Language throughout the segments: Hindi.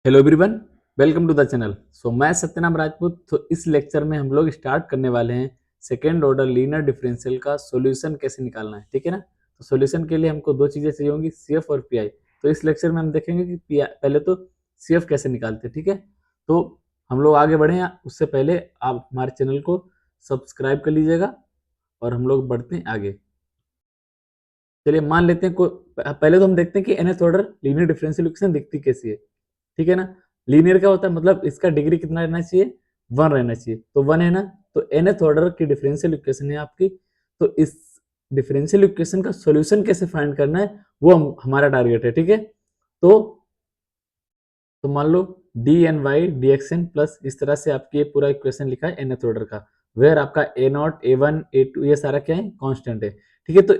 Hello everyone, welcome to the channel. मैं सत्यनाम राजपूत। तो इस लेक्चर में हम लोग स्टार्ट करने वाले हैं सेकेंड ऑर्डर लीनियर डिफरेंशियल का सॉल्यूशन कैसे निकालना है। ठीक है ना। तो सॉल्यूशन के लिए हमको दो चीजें चाहिए होंगी, सीएफ और पीआई। तो इस लेक्चर में हम देखेंगे कि पहले तो सीएफ कैसे निकालते हैं। ठीक है। तो हम लोग आगे बढ़े, उससे पहले आप हमारे चैनल को सब्सक्राइब कर लीजिएगा और हम लोग बढ़ते हैं आगे। चलिए मान लेते हैं पहले तो हम देखते हैं कि nth order linear differential equation दिखती कैसी है। ठीक है ना। लीनियर क्या होता है, मतलब इसका डिग्री कितना रहना चाहिए, 1 रहना चाहिए। तो 1 है ना। तो nth ऑर्डर की डिफरेंशियल इक्वेशन है आपकी। तो इस डिफरेंशियल इक्वेशन का सॉल्यूशन कैसे फाइंड करना है वो हमारा टारगेट है। ठीक है। तो मान लो D N Y D X N plus, इस तरह से आपकी ये पूरा इक्वेशन लिखा है nth ऑर्डर का। वेयर आपका A not A one A two ये सारा क्या है, कांस्टेंट है। ठीक है। तो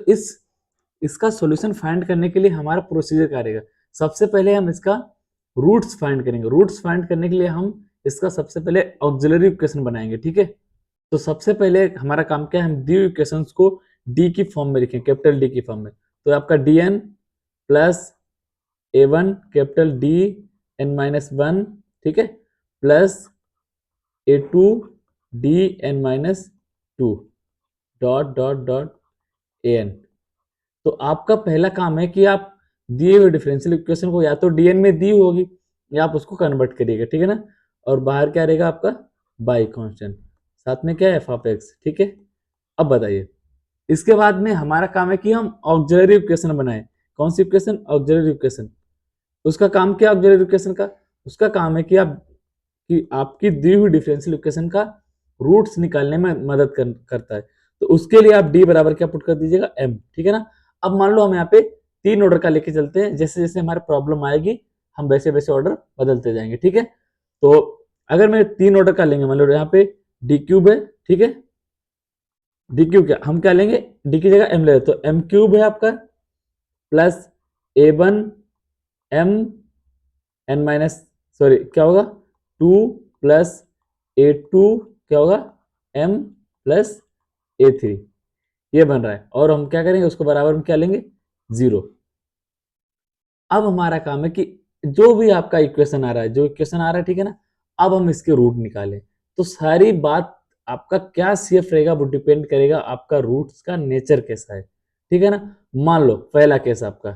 इसका सॉल्यूशन फाइंड करने के लिए हमारा प्रोसीजर क्या रहेगा। सबसे पहले हम इसका रूट्स फाइंड करेंगे। रूट्स फाइंड करने के लिए हम इसका सबसे पहले ऑक्सिलरी इक्वेशन बनाएंगे। ठीक है। तो सबसे पहले हमारा काम क्या है, हम दी इक्वेशंस को डी की फॉर्म में लिखें, कैपिटल डी की फॉर्म में। तो आपका D N plus A one capital D N minus one, ठीक है, plus A two D N minus two dot dot dot A N. तो आपका पहला काम है कि आप दिए हुए डिफरेंशियल इक्वेशन को या तो डीएन में दी होगी या आप उसको कन्वर्ट करिएगा। ठीक है ना। और बाहर क्या रहेगा आपका, बाई कांस्टेंट, साथ में क्या है, एफ ऑफ एक्स। ठीक है। अब बताइए, इसके बाद में हमारा काम है कि हम ऑक्सिलरी इक्वेशन बनाएं। कौन सी इक्वेशन, ऑक्सिलरी इक्वेशन। उसका काम क्या है ऑक्सिलरी इक्वेशन का, उसका काम है कि आपकी दी हुई डिफरेंशियल इक्वेशन का रूट्स निकालने में मदद करता है। तो उसके लिए आप डी बराबर क्या पुट कर दीजिएगा, एम। ठीक है ना। अब मान लो हम यहाँ पे तीन ऑर्डर का लेके चलते हैं, जैसे जैसे हमारे प्रॉब्लम आएगी हम वैसे वैसे ऑर्डर बदलते जाएंगे। ठीक है। तो अगर मैं तीन ऑर्डर का लेंगे, मान लो यहाँ पे डी क्यूब है। ठीक है। डी क्यूब क्या हम क्या लेंगे, डी की जगह एम ले, तो एम क्यूब है आपका plus A one M N minus, sorry क्या होगा, टू प्लस ए टू क्या होगा, एम प्लस ए थ्री। ये बन रहा है और हम क्या करेंगे, उसको बराबर में क्या लेंगे, जीरो। अब हमारा काम है कि जो भी आपका इक्वेशन आ रहा है, जो इक्वेशन आ रहा है, ठीक है ना, अब हम इसके रूट निकालें। तो सारी बात आपका क्या सीएफ रहेगा वो डिपेंड करेगा आपका रूट्स का नेचर कैसा है। ठीक है ना। मान लो पहला केस आपका,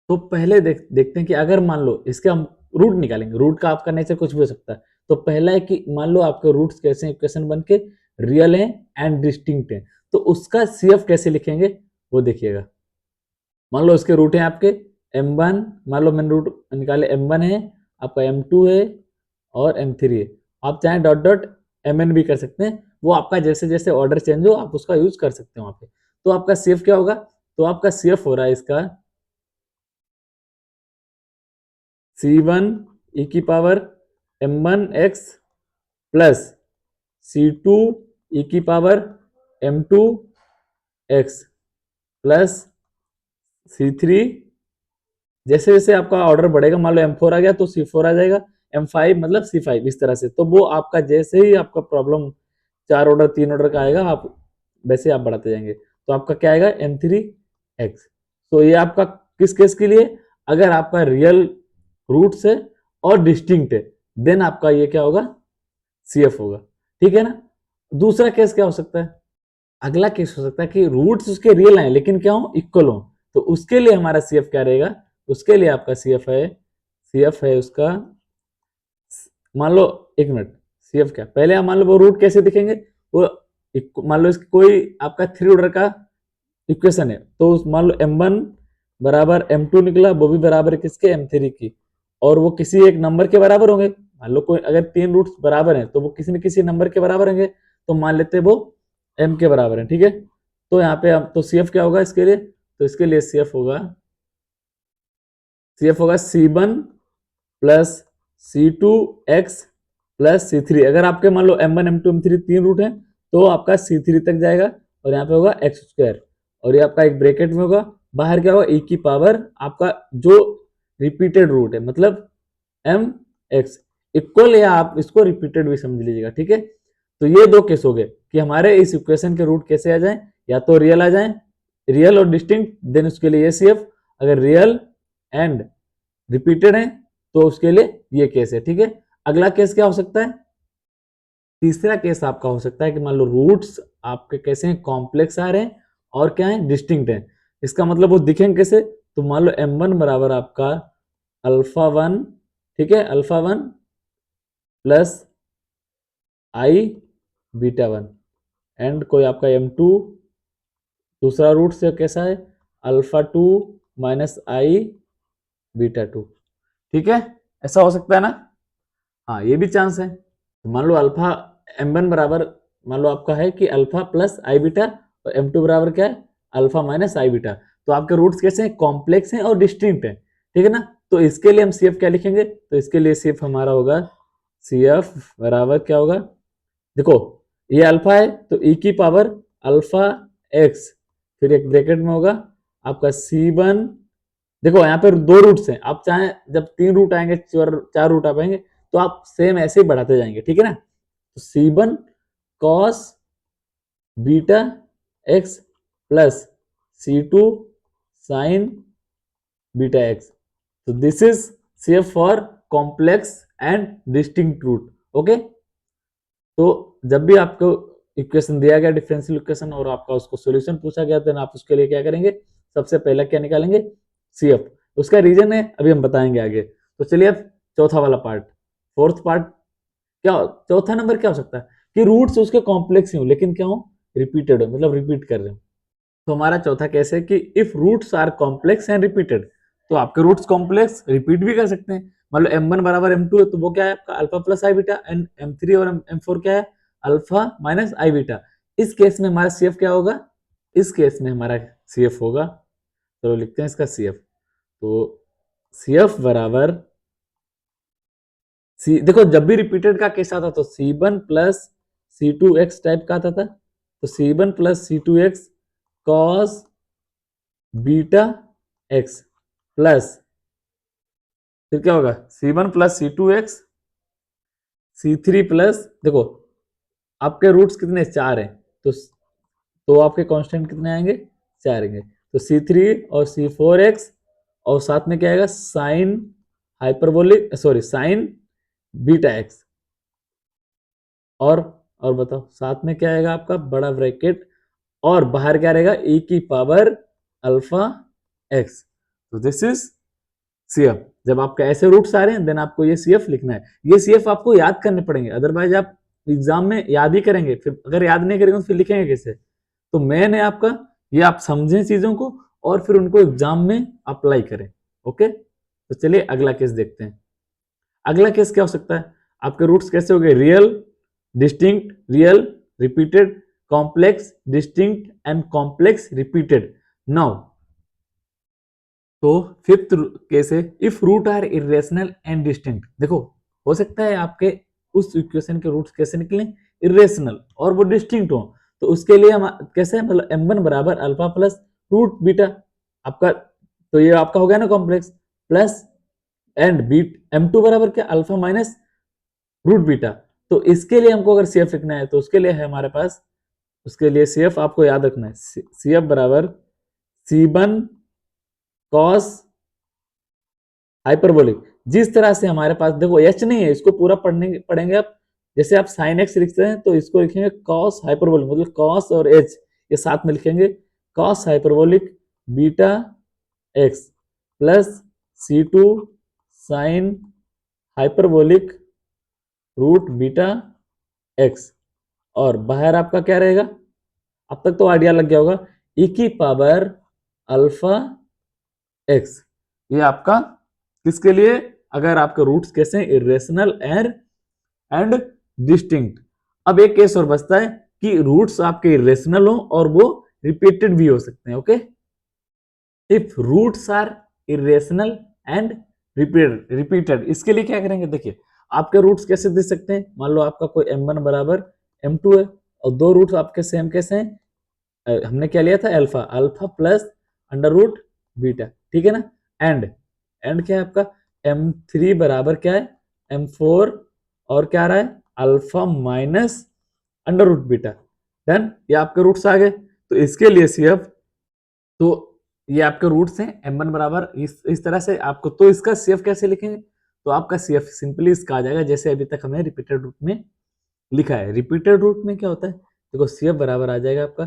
तो पहले देखते हैं कि अगर मान लो इसके हम रूट निकालेंगे, रूट का आपका नेचर कुछ भी हो सकता है। तो पहला है कि मान लो आपके रूट्स कैसे इक्वेशन बन के रियल है एंड डिस्टिंक्ट है, तो उसका सीएफ कैसे लिखेंगे वो देखिएगा। मान लो इसके रूट है आपके m1, मान लो मैंने रूट निकाले, m1 है आपका, m2 है और m3 है। आप चाहे डॉट डॉट mn भी कर सकते हैं, वो आपका जैसे जैसे ऑर्डर चेंज हो आप उसका यूज कर सकते हैं वहां पे। तो आपका सीएफ क्या होगा, तो आपका सीएफ हो रहा है इसका c1 e की power m1x plus c2 e की पावर m2x प्लस c3। जैसे जैसे आपका ऑर्डर बढ़ेगा, मान लो M4 आ गया तो C4 आ जाएगा, M5 मतलब C5, इस तरह से। तो वो आपका जैसे ही आपका प्रॉब्लम चार ऑर्डर तीन ऑर्डर का आएगा, आप वैसे आप बढ़ाते जाएंगे। तो आपका क्या आएगा, M3X। तो ये आपका किस केस के लिए, अगर आपका रियल रूट्स है और डिस्टिंक्ट है, देन आपका ये क्या होगा, CF होगा। ठीक है ना। दूसरा केस क्या हो सकता है, अगला केस हो सकता है कि रूट्स उसके रियल आए लेकिन क्या हो, इक्वल हो। तो उसके लिए हमारा सीएफ क्या रहेगा, उसके लिए आपका सीएफ है उसका, मान लो एक मिनट, सीएफ क्या, पहले मान लो वो रूट कैसे दिखेंगे, वो मान लो इसकी कोई आपका थ्री ऑर्डर का इक्वेशन है, तो मान लो m1 बराबर m2 निकला, वो भी बराबर है किसके, m3 की, और वो किसी एक नंबर के बराबर होंगे। मान लो कोई अगर तीन रूट्स बराबर हैं तो वो किसी न किसी नंबर के बराबर होंगे। तो मान लेते हैं वो m के बराबर है। ठीक है। तो यहाँ पे तो सीएफ क्या होगा इसके लिए, तो इसके लिए सीएफ होगा C1 plus C2x plus C3। अगर आपके मान लो M1 M2 M3 तीन रूट हैं तो आपका C3 तक जाएगा और यहाँ पे होगा एक्स स्क्वायर, और ये आपका एक ब्रैकेट में होगा, बाहर क्या होगा, e की पावर आपका जो रिपीटेड रूट है, मतलब mx इक्वल, या आप इसको रिपीटेड भी समझ लीजिएगा। ठीक है। तो ये दो केस हो गए कि हमारे इस इक्वेशन के रूट कैसे आ जाए, या तो रियल आ जाए, रियल और डिस्टिंक्ट, देन उसके लिए ये सीएफ। अगर रियल एंड रिपीटेड है तो उसके लिए ये केस है, ठीक है। अगला केस क्या हो सकता है? तीसरा केस आपका हो सकता है कि मान लो रूट्स आपके कैसे हैं, कॉम्प्लेक्स आ रहे हैं और क्या है, डिस्टिंक्ट हैं। इसका मतलब वो दिखेंगे कैसे? तो मान लो m1 बराबर आपका अल्फा 1, ठीक है, alpha 1 plus I beta 1, and कोई आपका m2 दूसरा रूट से कैसा है, अल्फा 2 माइनस आई बीटा 2, ठीक है। ऐसा हो सकता है ना? हाँ, ये भी चांस है। तो मान लो अल्फा m1 बराबर, मान लो आपका है कि अल्फा प्लस आई बीटा, और m2 बराबर क्या है, अल्फा माइनस आई बीटा। तो आपके रूट्स कैसे हैं, कॉम्प्लेक्स हैं और डिस्टिंक्ट हैं, ठीक है ना। तो इसके लिए हम CF क्या लिखेंगे? तो इसके लिए CF हमारा होगा CF बराबर क्या होगा, देखो ये अल्फा है तो e की पावर अल्फा x, फिर एक ब्रैकेट में होगा आपका C1। देखो यहाँ पे दो रूट्स हैं, आप चाहें जब 3 रूट आएंगे, 4 रूट आ पाएंगे, तो आप सेम ऐसे ही बढ़ाते जाएंगे, ठीक है ना। तो C1 cos beta x plus C2 sin beta x। तो this is CF for complex and distinct root, okay. तो जब भी आपको इक्वेशन दिया गया डिफरेंशियल इक्वेशन और आपका उसको सॉल्यूशन पूछा गया, तो आप उसके लिए क्या करेंगे, सबसे पहले क्या निकालेंगे, CF। उसका रीजन है अभी हम बताएंगे आगे। तो चलिए अब चौथा वाला पार्ट, फोर्थ पार्ट क्या, चौथा नंबर क्या हो सकता है कि रूट्स उसके कॉम्प्लेक्स ही हो लेकिन क्या हो, रिपीटेड हो, मतलब रिपीट कर रहे हो। तो हमारा चौथा केस है कि if roots are complex and repeated, तो आपके रूट्स कॉम्प्लेक्स रिपीट भी कर सकते हैं। मान लो m1 बराबर m2 है, तो वो क्या है आपका alpha plus I beta, and m3 और m4 क्या है, अल्फा माइनस आई बीटा। इस केस में हमारा CF क्या होगा, इस केस में हमारा CF होगा, चलो लिखते हैं इसका CF। तो CF बराबर देखो जब भी रिपीटेड का केस आता तो C1 प्लस C2x टाइप का आता था, तो C1 plus C2x cos beta x plus, फिर क्या होगा, C1 plus C2x C3 plus, देखो आपके रूट्स कितने, 4 हैं, तो आपके कांस्टेंट कितने आएंगे, 4 आएंगे। तो C3 और C4x, और साथ में क्या आएगा, sine hyperbolic, sorry sine beta x, और बताओ साथ में क्या आएगा आपका बड़ा ब्रैकेट, और बाहर क्या रहेगा, e की पावर अल्फा x। तो दिस इज CF। जब आपके ऐसे रूट्स आ रहे हैं देन आपको ये CF लिखना है। ये CF आपको याद करने पड़ेंगे, अदरवाइज आप एग्जाम में याद ही करेंगे, फिर अगर याद नहीं करेंगे तो फिर लिखेंगे कैसे। तो मेन है आपका ये, आप समझें चीजों को और फिर उनको एग्जाम में अप्लाई करें, ओके। तो चलिए अगला केस देखते हैं। अगला केस क्या हो सकता है, आपके रूट्स कैसे हो गए, real, distinct, real, repeated, complex, distinct and complex repeated. Now तो फिफ्थ केस है, if root are irrational and distinct. देखो हो सकता है आपके उस इक्वेशन के रूट्स कैसे निकले, इरेशनल और वो डिस्टिंक्ट हो, तो उसके लिए हम कैसे, मतलब m1 बराबर अल्फा प्लस रूट बीटा आपका, तो ये आपका हो गया ना complex, plus and beat m2 बराबर क्या, अल्फा माइनस रूट बीटा। तो इसके लिए हमको अगर CF लिखना है तो उसके लिए है हमारे पास, उसके लिए CF आपको याद रखना है, CF बराबर C1 cos हाइपरबोलिक। जिस तरह से हमारे पास देखो एच नहीं है, इसको पूरा पढ़ेंगे आप, जैसे आप साइन एक्स लिखते हैं तो इसको लिखेंगे कॉस हाइपरबोलिक, मतलब कॉस और एच ये साथ में लिखेंगे, cos hyperbolic beta x plus C2 sine hyperbolic root beta x, और बाहर आपका क्या रहेगा, अब तक तो आइडिया लग गया होगा, e की पावर अल्फा एक्स। ये आपका किसके लिए, अगर आपके रूट्स कैसे हैं, इरेशनल एंड डिस्टिंक्ट। अब एक केस और बचता है कि रूट्स आपके इरेशनल हो और वो रिपीटेड भी हो सकते हैं, okay. If roots are irrational and repeated, इसके लिए क्या करेंगे, देखिए आपके रूट्स कैसे दे सकते हैं, मान लो आपका कोई m1 बराबर m2 है और दो रूट्स आपके सेम कैसे हैं, हमने क्या लिया था, alpha, alpha plus under root beta, ठीक है ना। एंड क्या है आपका m3 बराबर क्या है, m4, और क्या आ रहा है, alpha minus under root beta. Done, ये आपके रूट्स आ गए। तो इसके लिए CF, तो ये आपके रूट्स हैं m1 बराबर इस तरह से आपको, तो इसका CF कैसे लिखेंगे, तो आपका सी एफ सिंपली इसका आ जाएगा जैसे अभी तक हमने रिपीटेड रूट में लिखा है। रिपीटेड रूट में क्या होता है, देखो सी एफ बराबर आ जाएगा आपका,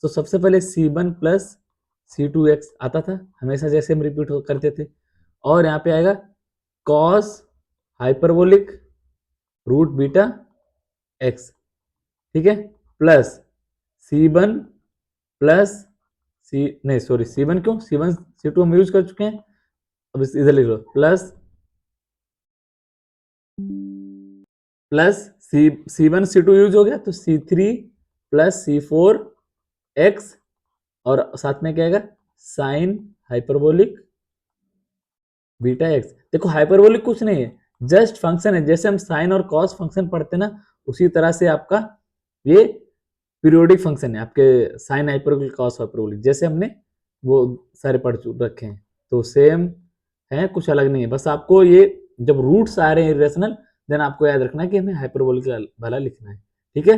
तो सबसे पहले C1 प्लस C2x आता था हमेशा जैसे हम रिपीट करते थे, और यहाँ पे आएगा cos hyperbolic root beta x, ठीक है, प्लस C1 प्लस C1 क्यों, C1 C2 हम यूज कर चुके हैं, अब इधर लिख लो प्लस C1 C2 यूज हो गया तो C3 प्लस C4 एक्स, और साथ में क्या आएगा साइन हाइपरबोलिक बीटा एक्स। देखो हाइपरबोलिक कुछ नहीं है, जस्ट फंक्शन है, जैसे हम साइन और कॉस फंक्शन पढ़ते ना उसी तरह से आपका ये पीरियोडिक फंक्शन है, आपके साइन हाइपरबोलिक कॉस हाइपरबोलिक जैसे हमने वो सारे पढ़ रखे हैं, तो सेम है, कुछ अलग नहीं है। बस आपको ये जब रूट्स आ रहे हैं इरेशनल, देन आपको याद रखना है कि हमें हाइपरबोलिक वाला लिखना है, ठीक है।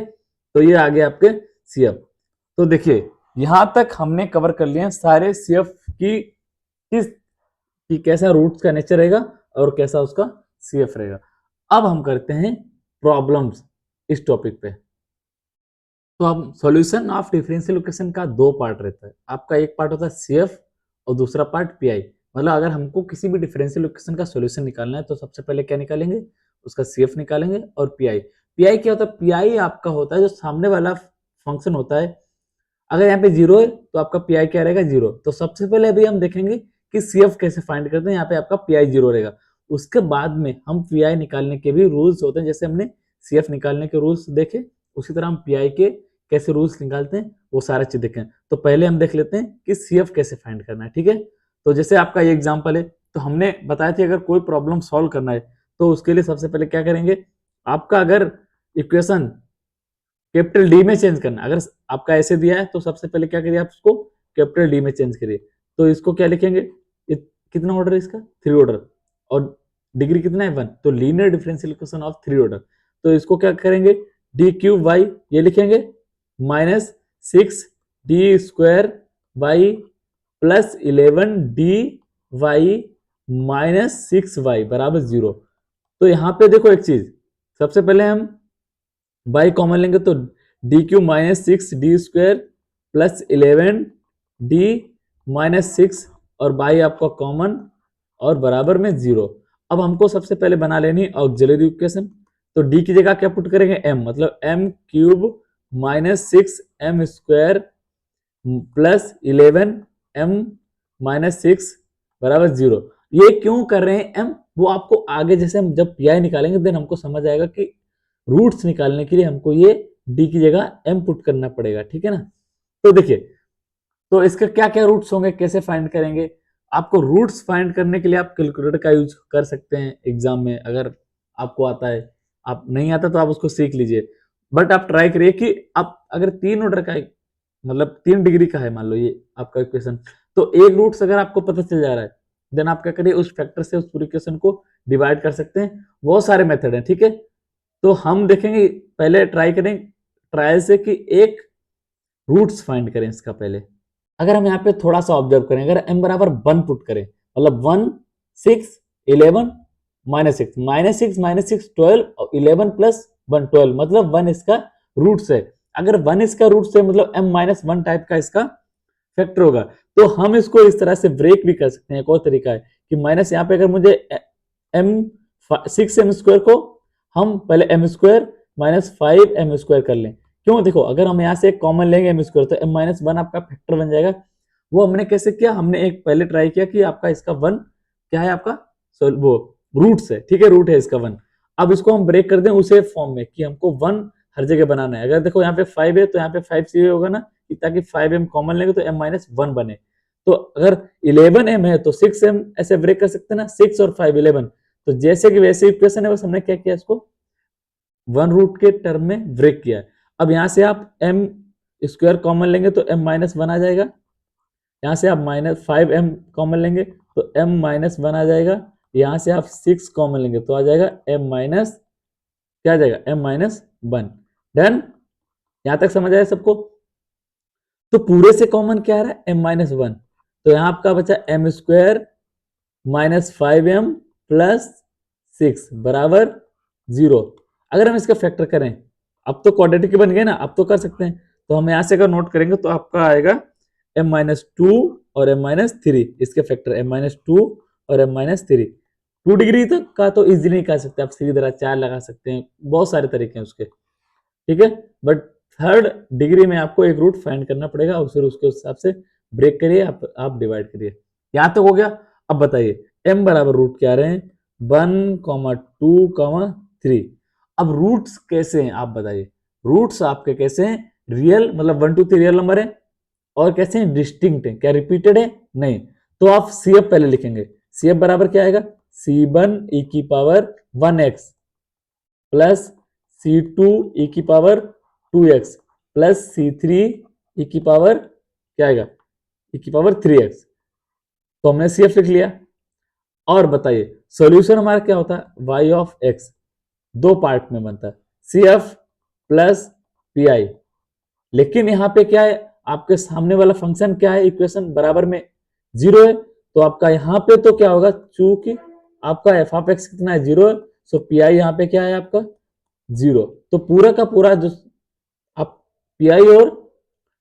तो ये आगे आपके सीएफ। तो देखिए यहां तक हमने कवर कर लिए सारे सीएफ की किस कि कैसा रूट्स का नेचर रहेगा और कैसा उसका सीएफ रहेगा। अब हम करते हैं प्रॉब्लम्स इस टॉपिक पे। तो अब सॉल्यूशन ऑफ डिफरेंशियल इक्वेशन का दो पार्ट रहता है, आपका एक पार्ट होता है सीएफ और दूसरा पार्ट पीआई। मतलब अगर हमको किसी भी डिफरेंशियल इक्वेशन का सॉल्यूशन निकालना है तो सबसे पहले क्या निकालेंगे, उसका सीएफ निकालेंगे और पीआई। पीआई क्या होता है, पीआई आपका होता है जो सामने वाला फंक्शन होता है, अगर यहाँ पे जीरो है तो आपका पीआई क्या रहेगा, जीरो। तो सबसे पहले अभी हम देखेंगे कि सीएफ कैसे फाइंड करते हैं, यहाँ पे आपका पीआई जीरो रहेगा। उसके बाद में हम पीआई निकालने के भी रूल्स होते हैं, जैसे हमने सीएफ निकालने के रूल्स देखे उसी तरह हम पीआई के कैसे रूल्स निकालते हैं वो सारा चीज देखें। तो पहले हम देख लेते हैं कि सीएफ कैसे फाइंड करना है, ठीक है। तो जैसे आपका ये एग्जाम्पल है, तो हमने बताया था अगर कोई प्रॉब्लम सॉल्व करना है तो उसके लिए सबसे पहले क्या करेंगे, आपका अगर इक्वेशन कैपिटल डी में चेंज करना, अगर आपका ऐसे दिया है तो सबसे पहले क्या करिए, आप उसको कैपिटल डी में चेंज करिए। तो इसको क्या लिखेंगे, कितना ऑर्डर है इसका, 3 ऑर्डर, और डिग्री कितना है 1, तो linear differential equation of 3 order. तो इसको क्या करेंगे, डी क्यूब वाई ये लिखेंगे minus 6 D square Y plus 11 D Y minus 6 Y बराबर 0। तो यहाँ पे देखो एक चीज, सबसे पहले हम बाई कॉमन लेंगे तो D Q minus 6 D square plus 11 D minus 6, और बाई आपका कॉमन और बराबर में 0। अब हमको सबसे पहले बना लेनी ऑक्सिलरी इक्वेशन, तो डी की जगह क्या पुट करेंगे, m, मतलब m cube minus 6 m square plus 11 m minus 6 बराबर 0। ये क्यों कर रहे हैं m, वो आपको आगे जैसे हम जब पीआई निकालेंगे देन हमको समझ आएगा कि रूट्स निकालने के लिए हमको ये d की जगह m पुट करना पड़ेगा, ठीक है ना। तो देखिए, तो इसका क्या क्या रूट्स होंगे, कैसे फाइंड करेंगे। आपको रूट्स फाइंड करने के लिए आप कैलकुलेटर का यूज कर सकते हैं एग्जाम में, अगर आपको आता है, आप नहीं आता तो आप उसको सीख लीजिए। बट आप ट्राई करिए कि आप अगर 3 ऑर्डर का मतलब 3 डिग्री का है मान लो ये आपका इक्वेशन, तो एक रूट्स अगर आपको पता चल जा रहा है देन आप क्या करिए, उस फैक्टर से उस पूरी इक्वेशन को डिवाइड कर सकते हैं। बहुत सारे मेथड हैं, ठीक है। तो हम देखेंगे, पहले ट्राई करें ट्रायल से कि एक रूट्स फाइंड करें इसका पहले। अगर हम यहाँ पे थोड़ा सा ऑब्जर्व करें, अगर m बराबर 1 पुट करें, मतलब 1 6 11 -6 12 और 11 प्लस 1 12, मतलब 1 इसका रूट्स है। अगर 1 इसका रूट्स है मतलब m-1 टाइप का इसका फैक्टर होगा। तो हम इसको इस तरह से ब्रेक भी कर सकते हैं, एक और तरीका है कि माइनस यहाँ पे अगर मुझे m 6m स्क्वायर को हम पहले m square minus 5m square कर लें। क्यों, देखो अगर हम यहाँ से एक कॉमन लेंगे m स्क्वायर तो m-1 आपका फैक्टर बन जाएगा। वो हमने कैसे किया, हमने एक पहले ट्राई किया कि आपका इसका 1 क्या है, आपका वो रूट्स है, ठीक है, रूट है इसका 1। अब इसको हम ब्रेक कर दें उसे फॉर्म में कि हमको 1 हर जगह बनाना है। अगर देखो यहाँ पे 5 है तो यहाँ पे 5 चाहिए होगा ना, ताकि 5m कॉमन लेंगे तो m-1 बने। तो अगर 11m है तो 6m ऐसे ब्रेक कर सकते हैं ना, 6 और 5 11। तो जैसे कि वैसे इक्वेशन है, बस हमने क्या किया, इसको 1 रूट के टर्म में ब्रेक किया। अब यहाँ से आप m स्क्वायर कॉमन लेंगे तो m-1 आ जाएगा, यहाँ से आप -5m कॉमन लेंगे तो m-1 आ जाएगा, यहाँ से आप 6 कॉमन लेंगे तो आ जाएगा m- क्या आ जाएगा, m-1। डन, यहाँ तक समझ आया सबको। तो पूरे से कॉमन क्या आ रहा है, m-1। तो यहाँ आपका बचा m² -5m प्लस 6 बराबर 0। अगर हम इसका फैक्टर करें, अब तो क्वाड्रेटिक बन गए ना, अब तो कर सकते हैं। तो हम यहां से अगर नोट करेंगे तो आपका आएगा m-2 और m-3, इसके फैक्टर m-2 और m-3। 2 डिग्री तक का तो इजीली निकाल सकते हैं आप, सीधी तरह 4 लगा सकते हैं, बहुत सारे तरीके हैं उसके, ठीक है। बट थर्ड डिग्री में आपको एक रूट फाइंड करना पड़ेगा और फिर उसके हिसाब से ब्रेक करिए, आप डिवाइड करिए। यहां तक हो गया। अब बताइए m बराबर रूट क्या रहे हैं, 1,2,3। अब रूट्स कैसे हैं आप बताइए, रूट्स आपके कैसे हैं, रियल मतलब 1 2 3 रियल नंबर है, और कैसे हैं, डिस्टिंक्ट है, क्या रिपीटेड है, नहीं। तो आप CF पहले लिखेंगे, CF बराबर क्या आएगा, C1 e की power 1x plus C2 e की power 2x plus C3 e की पावर क्या आएगा, e की पावर 3x। तो हमने CF लिख लिया। और बताइए सॉल्यूशन हमारा क्या होता है, y ऑफ x दो पार्ट में बनता है, CF प्लस PI। लेकिन यहाँ पे क्या है, आपके सामने वाला फंक्शन क्या है, इक्वेशन बराबर में 0 है, तो आपका यहाँ पे तो क्या होगा, चूंकि आपका f ऑफ x कितना है, 0 है, सो PI यहाँ पे क्या है आपका 0। तो पूरा का पूरा जो आप PI और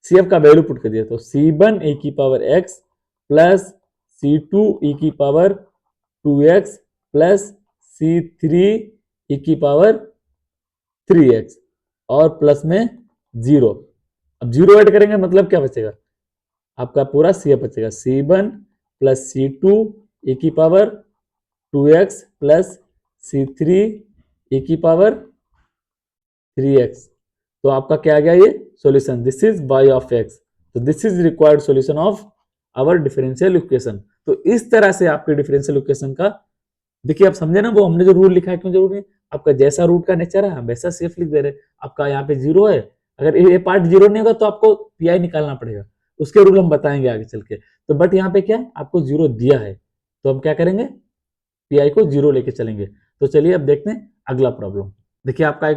CF का वैल्यू पुट कर दिया, तो C1 e की power x plus C2 e की power 2x plus C3 e की पावर 3x और प्लस में 0। अब 0 ऐड करेंगे मतलब क्या बचेगा, आपका पूरा CF बचेगा, C1 प्लस C2 e की power 2x plus C3 e की पावर 3x। तो आपका क्या आ गया ये solution, this is y of x। तो this is required solution of our differential equation. तो इस तरह से आपके डिफरेंशियल इक्वेशन का, देखिए आप समझे ना, वो हमने जो रूल लिखा है क्यों जरूरी है, आपका जैसा रूट का नेचर है हम वैसा सेफ लिख दे रहे। आपका यहाँ पे 0 है, अगर ये पार्ट 0 नहीं होगा तो आपको PI निकालना पड़ेगा, उसके रूल हम बताएंगे आगे चल के। तो बट यहाँ पे क्या है, आपको 0 दिया है, तो हम क्या करेंगे, PI को 0 लेके चलेंगे। तो चलिए अब देखते हैं अगला प्रॉब्लम। देखिए आपका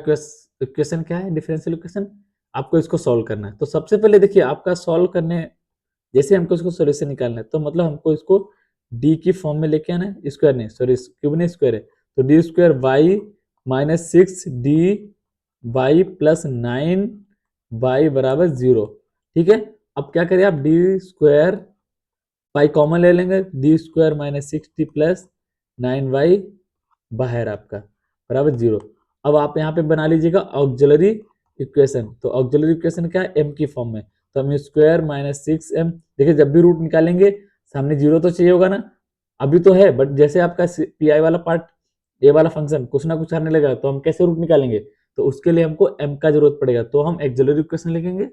इक्वेशन क्या है, डिफरेंशियल इक्वेशन, आपको इसको सॉल्व करना है। तो सबसे पहले देखिए आपका सॉल्व करने, जैसे हमको इसको सॉल्यूशन निकालना है, तो मतलब हमको इसको डी की फॉर्म में लेके आना है, स्क्वायर नहीं, सॉरी क्यूब नहीं, स्क्वायर है, तो D square Y minus 6 D Y plus 9 Y बराबर 0, ठीक है। अब क्या करिए आप, डी स्क्वायर वाई कॉमन ले लेंगे, D square minus 6 D plus 9 Y बाहर आपका बराबर 0। अब आप यहाँ पे बना लीजिएगा ऑक्सिलरी इक्वेशन। तो ऑक्सिलरी इक्वेशन क्या है, m की फॉर्म में, तो हम स्क्वायर माइनस 6m, देखिए जब भी रूट निकालेंगे सामने 0 तो चाहिए होगा ना, अभी तो है, बट जैसे आपका PI वाला पार्ट, ये वाला फंक्शन कुछ ना कुछ आने लगेगा, तो हम कैसे रूट निकालेंगे, तो उसके लिए हमको m का जरूरत पड़ेगा, तो हम ऑक्सिलरी इक्वेशन लिखेंगे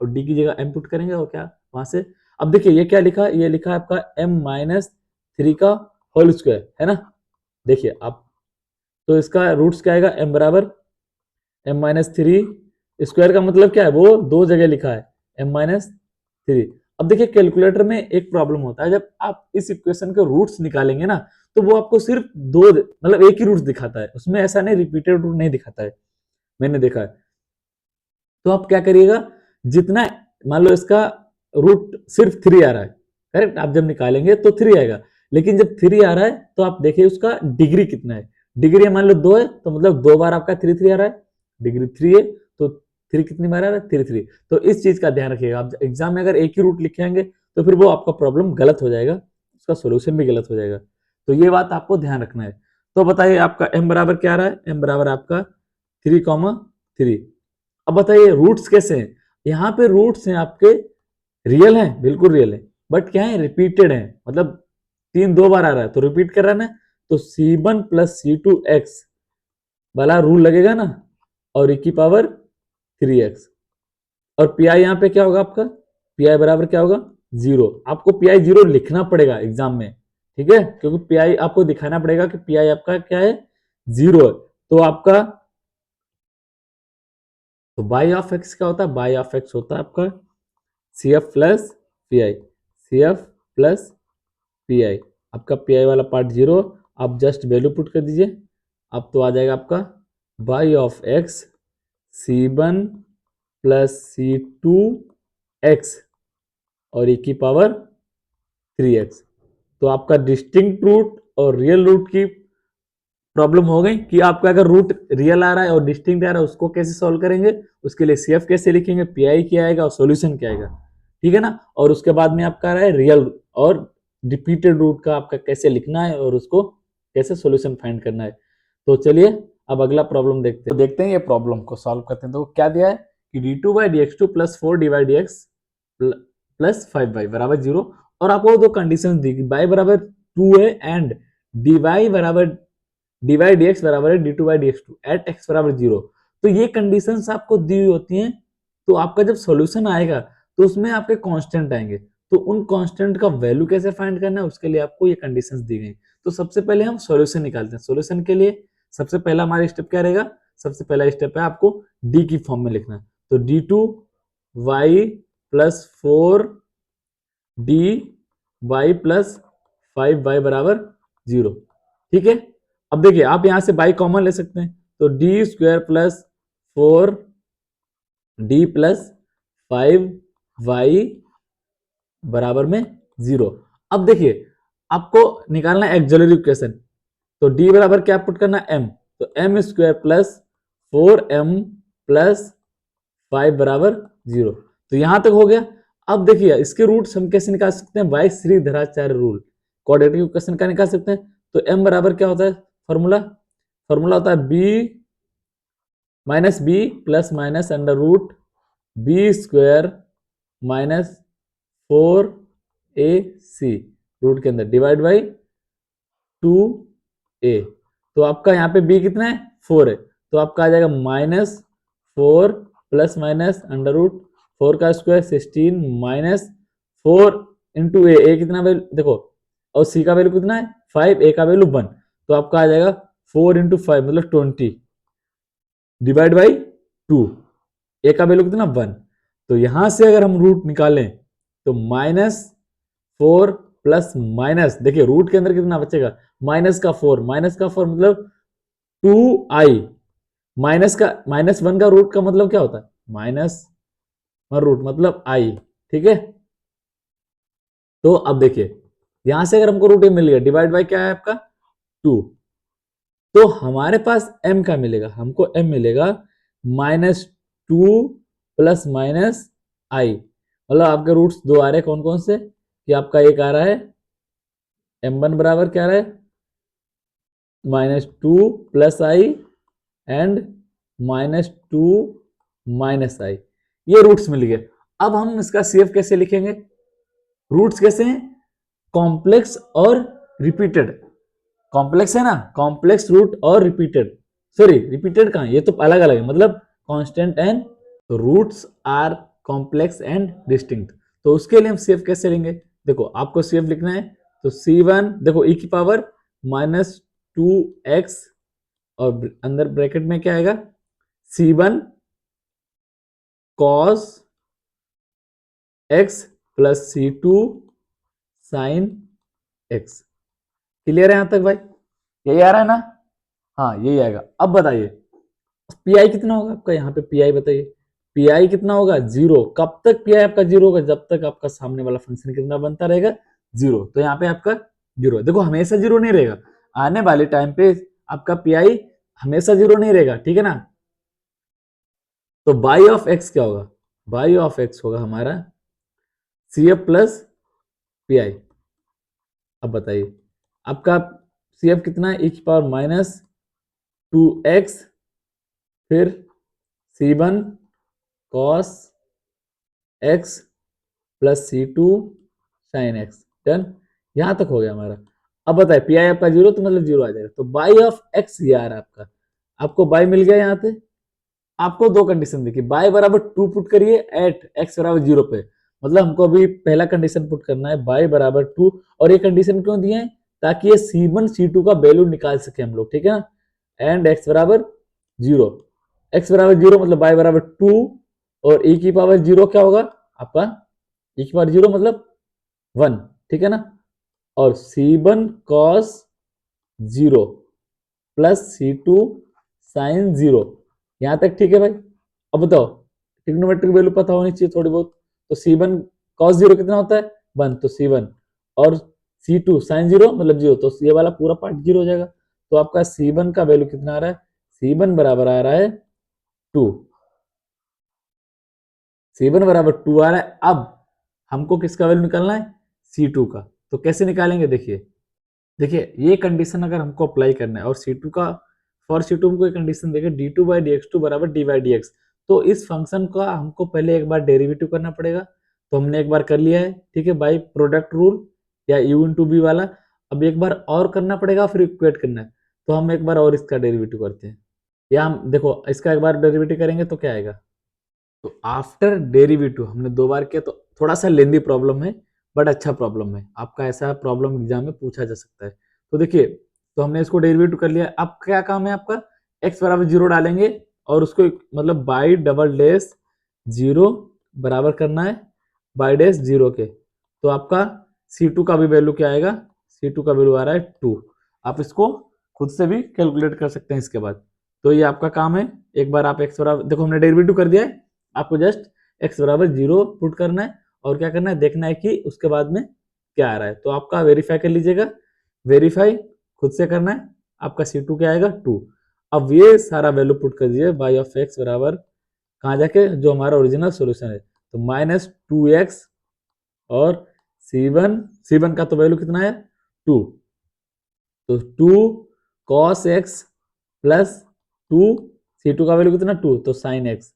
और d की जगह m पुट करेंगे, और क्या वहां से। अब देखिए ये क्या लिखा, ये लिखा है आपका m-3 का होल स्क्वायर है ना, देखिए आप, तो इसका रूट्स क्या आएगा, m बराबर m-3 स्क्वायर का मतलब क्या है, वो दो जगह लिखा है m-3। अब देखिए कैलकुलेटर में एक प्रॉब्लम होता है, जब आप इस इक्वेशन के रूट्स निकालेंगे ना, तो वो आपको सिर्फ दो मतलब एक ही रूट्स दिखाता है, उसमें ऐसा नहीं रिपीटेड रूट नहीं दिखाता है, मैंने देखा है। तो आप क्या करिएगा, जितना मान लो इसका रूट सिर्फ 3 आ रहा है, करेक्ट, आप जब निकालेंगे तो 3 आएगा, लेकिन जब 3 आ रहा है तो आप देखिए उसका डिग्री कितना है, डिग्री मान लो 2 है, तो मतलब 2 बार आपका 3 आ रहा है, डिग्री 3 है, तो 3 कितनी बार आ रहा है, 3। तो इस चीज का ध्यान रखिएगा, आप एग्जाम में अगर एक ही रूट लिखेंगे तो फिर वो आपका प्रॉब्लम गलत हो जाएगा, उसका सोल्यूशन भी गलत हो जाएगा, तो ये बात आपको ध्यान रखना है। तो बताइए आपका m बराबर क्या आ रहा है, m बराबर आपका 3,3। अब बताइए रूट्स कैसे हैं, यहाँ पे रूट्स हैं आपके रियल हैं, बिल्कुल रियल है, बट क्या है, रिपीटेड है, मतलब 3 दो बार आ रहा है तो रिपीट कर रहा है ना, तो C1 प्लस C2x वाला रूल लगेगा ना, और e की पावर 3x, और PI यहाँ पे क्या होगा आपका, PI बराबर क्या होगा 0। आपको PI 0 लिखना पड़ेगा एग्जाम में, ठीक है, क्योंकि PI आपको दिखाना पड़ेगा कि PI आपका क्या है, 0 है। तो आपका, तो बाई ऑफ एक्स क्या होता है, बाई ऑफ एक्स होता है आपका CF plus PI, CF plus PI। आपका PI वाला पार्ट 0, आप जस्ट वैल्यू पुट कर दीजिए, अब तो आ जाएगा आपका by of x C1 plus C2x और e की पावर 3x। तो आपका डिस्टिंक्ट रूट और रियल रूट की प्रॉब्लम हो गई कि आपका अगर रूट रियल आ रहा है और डिस्टिंक्ट आ रहा है उसको कैसे सॉल्व करेंगे, उसके लिए सीएफ कैसे लिखेंगे, पीआई क्या आएगा और सॉल्यूशन क्या आएगा, ठीक है ना। और उसके बाद में आपका आ रहा है रियल और रिपीटेड रूट का आपका कैसे लिखना है और उसको कैसे सॉल्यूशन फाइंड करना है। तो चलिए अब अगला प्रॉब्लम देखते हैं ये प्रॉब्लम को सॉल्व करते हैं। तो क्या दिया है कि d2/dx2 plus 4d/dx plus 5y बराबर 0, और आपको दो कंडीशन दी y बराबर 2 है एंड dy बराबर dx बराबर है d2/dx2 एट x बराबर 0। तो ये कंडीशंस आपको दी हुई होती हैं, तो आपका जब सॉल्यूशन आएगा तो उसमें आपके कांस्टेंट आएंगे, तो उन कांस्टेंट का वैल्यू कैसे फाइंड करना है उसके लिए आपको ये कंडीशंस दी गई। तो सबसे पहले हम सॉल्यूशन निकालते हैं। सॉल्यूशन के लिए सबसे पहला हमारा स्टेप क्या रहेगा, सबसे पहला स्टेप है आपको डी की फॉर्म में लिखना है। तो d2y plus 4dy plus 5y बराबर 0, ठीक है। अब देखिए आप यहां से y कॉमन ले सकते हैं, तो D square plus 4d plus 5y बराबर में 0। अब देखिए आपको निकालना है एक्सिलरी इक्वेशन, तो d बराबर क्या पुट करना है m, तो m square plus 4m plus 5 बराबर 0। तो यहां तक हो गया। अब देखिए इसके रूट्स हम कैसे निकाल सकते हैं, by Shridharacharya rule quadratic equation का निकाल सकते हैं। तो m बराबर क्या होता है, फॉर्मूला फॉर्मूला होता है b plus minus under root B square minus 4ac root के अंदर डिवाइड बाई 2a। तो आपका यहाँ पे b कितना है 4 है, तो आपका आ जाएगा -4 प्लस माइनस अंडर रूट 4 का स्क्वायर 16 माइनस 4 इंटू ए कितना वैल्यू देखो, और c का वैल्यू कितना है 5, a का वैल्यू 1, तो आपका आ जाएगा 4 इंटू 5 मतलब 20 डिवाइड बाई 2, ए का वैल्यू कितना 1। तो यहां से अगर हम रूट निकालें तो -4 प्लस माइनस, देखिए रूट के अंदर कितना बचेगा -4 मतलब 2i, -1 का रूट का मतलब क्या होता है -1 रूट मतलब i, ठीक है। तो अब देखिए यहां से अगर हमको रूट मिल गया डिवाइड बाय क्या है आपका 2, तो हमारे पास m का मिलेगा, हमको m मिलेगा -2 प्लस माइनस आई, मतलब आपके रूट्स दो आ रहे हैं कौन कौन से, कि आपका एक आ रहा है m1 बराबर क्या आ रहा है -2 प्लस आई एंड -2 माइनस आई, ये रूट्स मिल गए। अब हम इसका सीएफ कैसे लिखेंगे, रूट्स कैसे हैं कॉम्प्लेक्स और रिपीटेड, कॉम्प्लेक्स है ना, कॉम्प्लेक्स रूट और रिपीटेड, सॉरी रिपीटेड कहां, ये तो अलग अलग है मतलब कांस्टेंट एंड, तो roots are complex and distinct. तो उसके लिए हम सेफ कैसे लेंगे, देखो आपको सेफ लिखना है तो c1 देखो e की पावर -2x और अंदर ब्रैकेट में क्या आएगा c1 cos x plus c2 sin x। Clear है यहां तक भाई, यही आ रहा है ना, हाँ यही आएगा। अब बताइए पीआई कितना होगा आपका, यहाँ पे पीआई बताइए, पीआई कितना होगा 0। कब तक पीआई आपका 0 होगा, जब तक आपका सामने वाला फंक्शन कितना बनता रहेगा 0। तो यहाँ पे आपका 0, देखो हमेशा 0 नहीं रहेगा, आने वाले टाइम पे आपका पीआई हमेशा 0 नहीं रहेगा, ठीक है ना। तो बाई ऑफ एक्स क्या होगा, बाई ऑफ एक्स होगा हमारा CF प्लस पीआई। अब बताइए आपका CF कितना है e की पावर -2x फिर c1 cos x plus c2 sin x, done, यहां तक हो गया हमारा। अब बताए पी आई आपका 0 तो मतलब 0 आ जाएगा, तो बाई ऑफ x ये आ रहा है आपका, आपको बाई मिल गया यहाँ पे। आपको दो कंडीशन देखिए, बाई बराबर 2 पुट करिए एट x बराबर 0 पे, मतलब हमको अभी पहला कंडीशन पुट करना है बाई बराबर 2, और ये कंडीशन क्यों दिए हैं ताकि ये c1 c2 का वैल्यू निकाल सके हम लोग, ठीक है ना। एंड x बराबर 0, x बराबर 0 मतलब बाई बराबर 2 और e की पावर 0 क्या होगा आपका e की पावर 0 मतलब 1, ठीक है ना। और c1 cos 0 plus c2 sin 0, यहां तक ठीक है भाई। अब बताओ ट्रिग्नोमेट्रिक वैल्यू पता होनी चाहिए थोड़ी बहुत, तो c1 cos 0 कितना होता है 1, तो c1 और c2 sin 0 मतलब 0, तो ये वाला पूरा पार्ट 0 हो जाएगा। तो आपका C1 का वैल्यू कितना आ रहा है, C1 बराबर आ रहा है 2, C1 बराबर 2 आ रहा है। अब हमको किसका वैल्यू निकालना है, C2 का। तो कैसे निकालेंगे, देखिए देखिए ये कंडीशन अगर हमको अप्लाई करना है और C2 का, फॉर C2 हमको एक कंडीशन देगा d2 बाई dx2 बराबर d बाई dx, तो इस फंक्शन का हमको पहले एक बार डेरिवेटिव करना पड़ेगा। तो हमने एक बार कर लिया है, ठीक है, बाई प्रोडक्ट रूल या u इंटू बी वाला। अब एक बार और करना पड़ेगा, फिर इक्वेट करना है। तो हम एक बार और इसका डेरिवेटिव करते हैं, या हम देखो इसका एक बार डेरिवेटिव करेंगे तो क्या आएगा। तो आफ्टर डेरिवेटिव हमने 2 बार किया, तो थोड़ा सा लेंदी प्रॉब्लम है, बट अच्छा प्रॉब्लम है, आपका ऐसा प्रॉब्लम एग्जाम में पूछा जा सकता है। तो देखिए, तो हमने इसको डेरिवेटिव कर लिया। अब क्या काम है आपका, x बराबर 0 डालेंगे और उसको मतलब बाई डबल डैश 0 बराबर करना है बाई डैश 0 के। तो आपका C2 का भी वैल्यू क्या आएगा, C2 का वैल्यू आ रहा है 2। आप इसको खुद से भी कैलकुलेट कर सकते हैं इसके बाद। तो ये आपका काम है, एक बार आप x बराबर, देखो हमने डेरिवेटिव कर दिया है, आपको जस्ट x बराबर 0 पुट करना है और क्या करना है, देखना है कि उसके बाद में क्या आ रहा है। तो आपका वेरीफाई कर लीजिएगा, वेरीफाई खुद से करना है। आपका C2 क्या आएगा 2। अब ये सारा वैल्यू पुट कर दीजिए, y ऑफ x बराबर कहाँ जाके, जो हमारा ओरिजिनल सोल्यूशन है, तो -2x और C1 का तो वैल्यू कितना है 2, तो 2 cos x प्लस 2 C2 का वैल्यू कितना 2, तो sin x।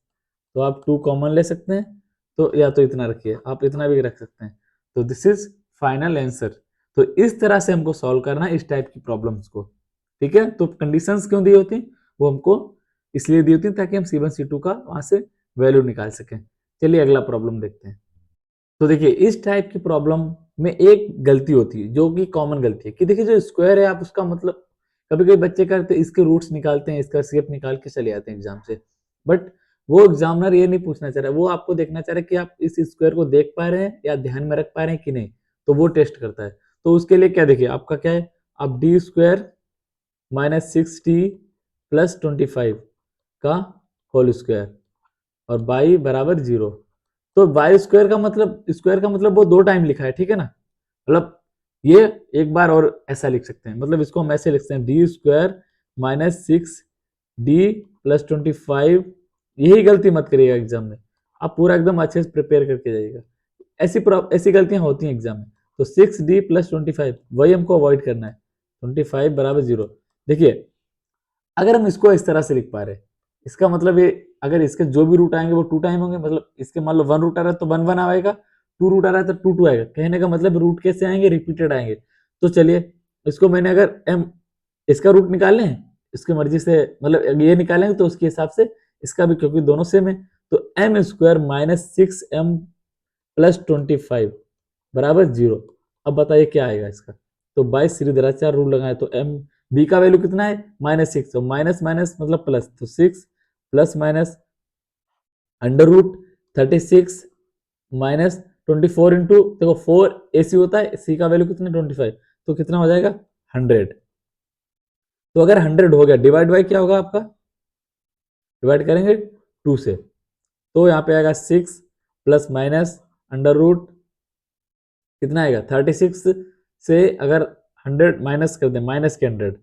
तो आप 2 कॉमन ले सकते हैं, तो या तो इतना रखिए, आप इतना भी रख सकते हैं। तो दिस इज फाइनल आंसर। तो इस तरह से हमको सॉल्व करना है इस टाइप की प्रॉब्लम्स को, ठीक है। तो कंडीशंस क्यों दी होती, वो हमको इसलिए दी होती ताकि हम C1 C2 का वहां से वैल्यू निकाल सकें। चलिए अगला प्रॉब्लम देखते हैं। तो देखिए इस टाइप की प्रॉब्लम में एक गलती होती है जो कि कॉमन गलती है, कि देखिए जो स्क्वायर है आप उसका मतलब, कभी कभी बच्चे करते इसके रूट्स निकालते हैं, इसका शेप निकाल के चले आते हैं एग्जाम से, बट वो एग्जामिनर ये नहीं पूछना चाह रहा है, वो आपको देखना चाह रहा है कि आप इस स्क्वायर को देख पा रहे हैं या ध्यान में रख पा रहे हैं कि नहीं। तो वो टेस्ट करता है। तो उसके लिए क्या, देखिए आपका क्या है, आप D square minus 6d plus 25 का होल स्क्वायर और बाई बराबर 0। तो बाई स्क्वायर का मतलब वो 2 टाइम लिखा है, ठीक है ना। मतलब ये एक बार और ऐसा लिख सकते हैं, मतलब इसको हम ऐसे लिख सकते हैं D square minus 6d plus 25। यही गलती मत करिएगा एग्जाम में, आप पूरा एकदम अच्छे से प्रिपेयर करके जाइएगा। ऐसी गलतियां होती हैं एग्जाम में। तो 6d प्लस 25 वही हमको अवॉइड करना है, 25 बराबर 0। देखिए अगर हम इसको इस तरह से लिख पा रहे, इसका मतलब ये, अगर इसके जो भी रूट आएंगे वो 2 टाइम होंगे, मतलब इसके मान लो 1 रूट आ रहा है तो 1 1 आएगा, 2 रूट आ रहा है तो 2 2 आएगा। कहने का मतलब रूट कैसे आएंगे, रिपीटेड आएंगे। तो चलिए इसको मैंने अगर m इसका रूट निकाल लें, इसकी मर्जी से, मतलब ये निकालेंगे तो उसके हिसाब से इसका भी, क्योंकि दोनों सेम है। तो m square minus 6m plus 25 बराबर 0। अब बताइए क्या आएगा इसका। तो 22 श्रीधराचार्य रूल लगाए तो m b का वैल्यू कितना है -6, तो माइनस माइनस मतलब प्लस, तो 6 प्लस माइनस अंडर रूट 36 माइनस 24 इंटू, देखो 4 AC होता है, c का वैल्यू कितना 25, तो कितना हो जाएगा 100। तो अगर 100 हो गया, डिवाइड बाई क्या होगा आपका, डिवाइड करेंगे 2 से, तो यहाँ पे आएगा 6 प्लस माइनस अंडर रूट कितना आएगा 36 से अगर 100 माइनस कर दें, माइनस के 100,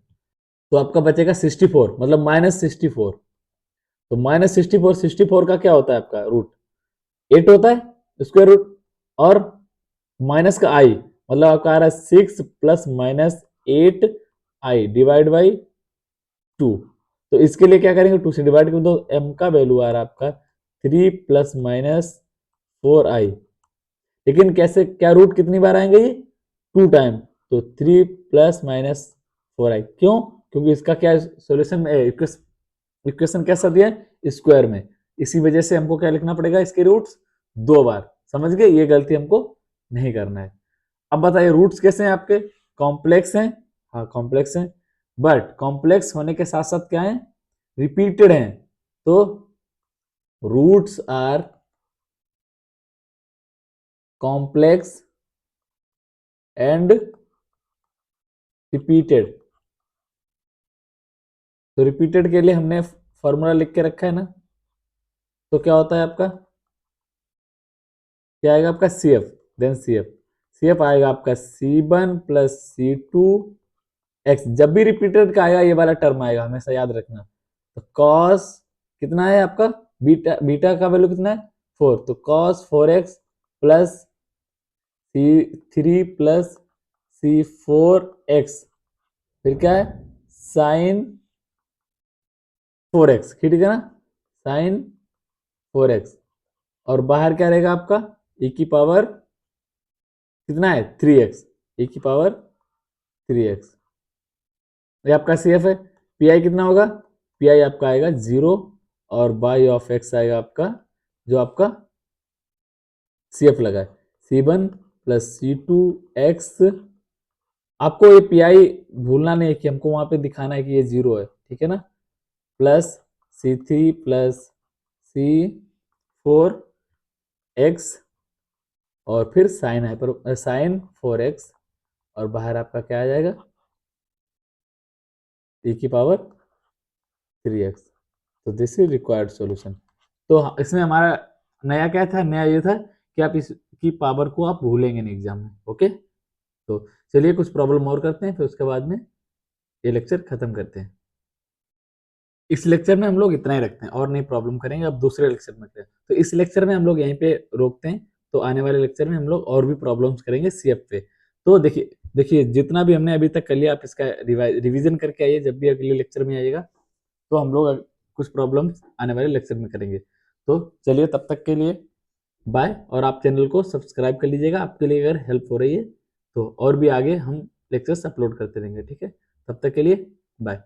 तो आपका बचेगा 64, मतलब -64। तो -64 का क्या होता है आपका रूट 8 होता है स्क्वायर रूट, और माइनस का आई मतलब आपका आ रहा है 6 plus minus 8i divide by 2। तो इसके लिए क्या करेंगे, 2 से डिवाइड कर दो, m का वैल्यू आ रहा है आपका 3 प्लस माइनस 4i। लेकिन कैसे, क्या रूट कितनी बार आएंगे ये 2 टाइम, तो 3 प्लस माइनस 4i। क्यों, क्योंकि इसका क्या सोल्यूशन में इक्वेशन कैसा दिया है स्क्वायर में, इसी वजह से हमको क्या लिखना पड़ेगा, इसके रूट्स 2 बार। समझ गए, ये गलती हमको नहीं करना है। अब बताइए रूट्स कैसे हैं आपके, कॉम्प्लेक्स हैं, हाँ कॉम्प्लेक्स हैं, बट कॉम्प्लेक्स होने के साथ साथ क्या है, रिपीटेड हैं। तो roots are complex and repeated. तो रिपीटेड के लिए हमने फॉर्मूला लिख के रखा है ना, तो क्या होता है आपका, क्या आएगा आपका CF, देन CF आएगा आपका C1 प्लस C2 एक्स, जब भी रिपीटेड का आएगा ये वाला टर्म आएगा, हमेशा याद रखना। तो कॉस कितना है आपका, बीटा, बीटा का वैल्यू कितना है 4, तो cos 4x plus C3 plus C4x, फिर क्या है साइन 4x, ठीक है ना, साइन 4x, और बाहर क्या रहेगा आपका e की पावर कितना है 3x, e की पावर 3x, ये आपका सी एफ है। पी आई कितना होगा, पी आई आपका आएगा 0, और बाई ऑफ एक्स आएगा आपका जो आपका सी एफ लगा है C1 प्लस C2x। आपको ये पी आई भूलना नहीं है कि हमको वहां पे दिखाना है कि ये 0 है, ठीक है ना, प्लस C3 प्लस C4x, और फिर साइन हाइपर साइन 4x, और बाहर आपका क्या आ जाएगा e की पावर 3x। तो दिस इज रिक्वायर्ड सॉल्यूशन। तो इसमें हमारा नया क्या था, नया ये था कि आप इसकी पावर को आप भूलेंगे नहीं एग्जाम में। ओके, तो चलिए कुछ प्रॉब्लम और करते हैं, फिर उसके बाद में ये लेक्चर खत्म करते हैं। इस लेक्चर में हम लोग इतना ही रखते हैं और नहीं प्रॉब्लम करेंगे, अब दूसरे लेक्चर में करें। तो इस लेक्चर में हम लोग यहीं पे रोकते हैं, तो आने वाले लेक्चर में हम लोग और भी प्रॉब्लम्स करेंगे सीएफ पे। तो देखिए देखिए जितना भी हमने अभी तक कर लिया, आप इसका रिवीजन करके आइए, जब भी अगले लेक्चर में आइएगा तो हम लोग कुछ प्रॉब्लम्स आने वाले लेक्चर में करेंगे। तो चलिए तब तक के लिए बाय, और आप चैनल को सब्सक्राइब कर लीजिएगा, आपके लिए अगर हेल्प हो रही है तो, और भी आगे हम लेक्चर्स अपलोड करते रहेंगे, ठीक है, तब तक के लिए बाय।